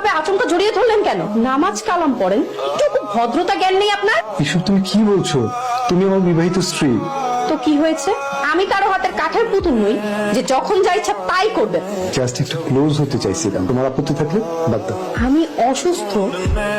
এভাবে আচমকা জড়িয়ে ধরলেন কেন? নামাজ কালাম পড়েন, একটু ভদ্রতা জ্ঞান নেই আপনার? এসব তুমি কি বলছো? তুমি আমার বিবাহিত স্ত্রী। তো কি হয়েছে? আমি কারো হাতের কাঠের পুতুল নই যে যখন যা ইচ্ছা তাই করবে। জাস্ট একটু ক্লোজ হতে চাইছিলাম, তোমার আপত্তি থাকলে বাদ দাও। আমি অসুস্থ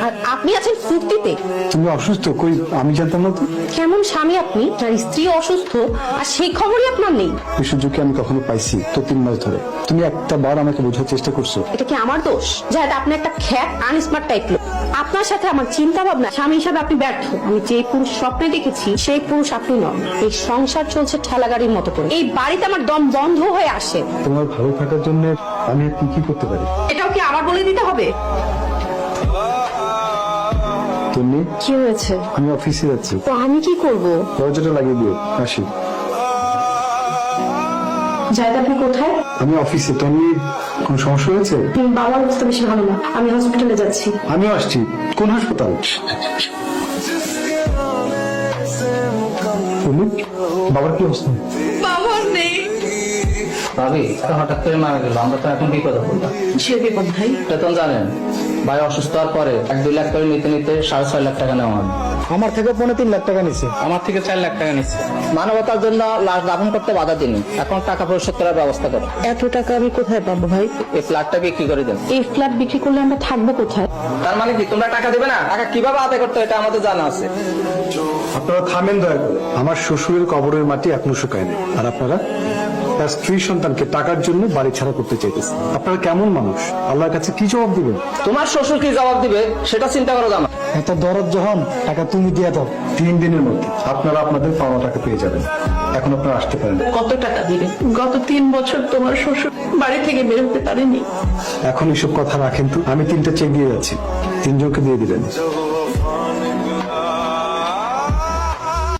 আর আপনি আছেন ফুর্তিতে। তুমি অসুস্থ? কই, আমি জানতাম না তো। কেমন স্বামী আপনি, যার স্ত্রী অসুস্থ আর সেই খবরই আপনার নেই? এই সুযোগকে আমি কখনো পাইছি তো 3 মাস ধরে। তুমি একটা বার আমাকে বোঝার চেষ্টা করছো। এটা কি আমার দোষ যে আপনি একটা খ্যাত আনস্মার্ট টাইপ লোক? আপনার সাথে আমার চিন্তা ভাবনা, স্বামী হিসাবে আপনি ব্যর্থ। আমি যে পুরুষ স্বপ্নে দেখেছি সেই পুরুষ আপনি নন। এই সংসার চলছে ঠেলা গাড়ির মতো করে। এই বাড়িতে আমার দম বন্ধ হয়ে আসে। তোমার ভালো থাকার জন্য আমি আর কি করতে পারি? এটাও কি আমার বলে দিতে হবে? তুমি? কি হয়েছে? আমি অফিসে যাচ্ছি। তো আমি কি করব? দরজাটা লাগিয়ে দিও, আসি। জায়গা আপনি কোথায়? আমি অফিসে। তুমি কোন সমস্যা হয়েছে? বাবার অবস্থা বেশি ভালো না, আমি হসপিটালে যাচ্ছি। আমিও আসছি। কোন হাসপাতাল? তুমি? বাবার কি অবস্থা? বাবার নেই। ভাবি হঠাৎ করে মারা গেল, আমরা তো এখন বিপদে পড়লাম। সে বিপদ ভাই। এটা তো জানেন, ভাই অসুস্থ হওয়ার পরে 1-2 লাখ করে নিতে নিতে 6.5 লাখ টাকা নেওয়া হয়। আমার থেকে 3.5 লাখ টাকা নিছে। আমার থেকে 4 লাখ টাকা নিচ্ছে। মানবতার জন্য লাশ দাফন করতে বাধা দিনি, এখন টাকা পরিশোধ করার ব্যবস্থা করো। এত টাকা আমি কোথায় পাবো ভাই? এই ফ্ল্যাটটা বিক্রি করে দেন। এই ফ্ল্যাট বিক্রি করলে আমরা থাকবো কোথায়? তার মানে কি তোমরা টাকা দেবে না? টাকা কিভাবে আদায় করতে হয় এটা আমাদের জানা আছে। আপনারা থামেন দয়া করে। আমার শ্বশুরের কবরের মাটি এখনো শুকায় নাই, আর আপনারা তার স্ত্রী সন্তানকে টাকার জন্য বাড়ি ছাড়া করতে চাইতেছেন। আপনারা কেমন মানুষ? আল্লাহর কাছে কি জবাব দিবেন? তোমার শ্বশুর কি জবাব দিবে সেটা চিন্তা করো জামা। এত দরদ যখন, টাকা তুমি দিয়ে দাও। 3 দিনের মধ্যে আপনারা আপনাদের পাওয়া টাকা পেয়ে যাবেন। এখন আপনারা আসতে পারেন। কত টাকা দিবে? গত 3 বছর তোমার শ্বশুর বাড়ি থেকে বের হতে পারেনি। এখন এসব কথা রাখেন তো। আমি 3টা চেক দিয়ে যাচ্ছি, 3 জনকে দিয়ে দিবেন।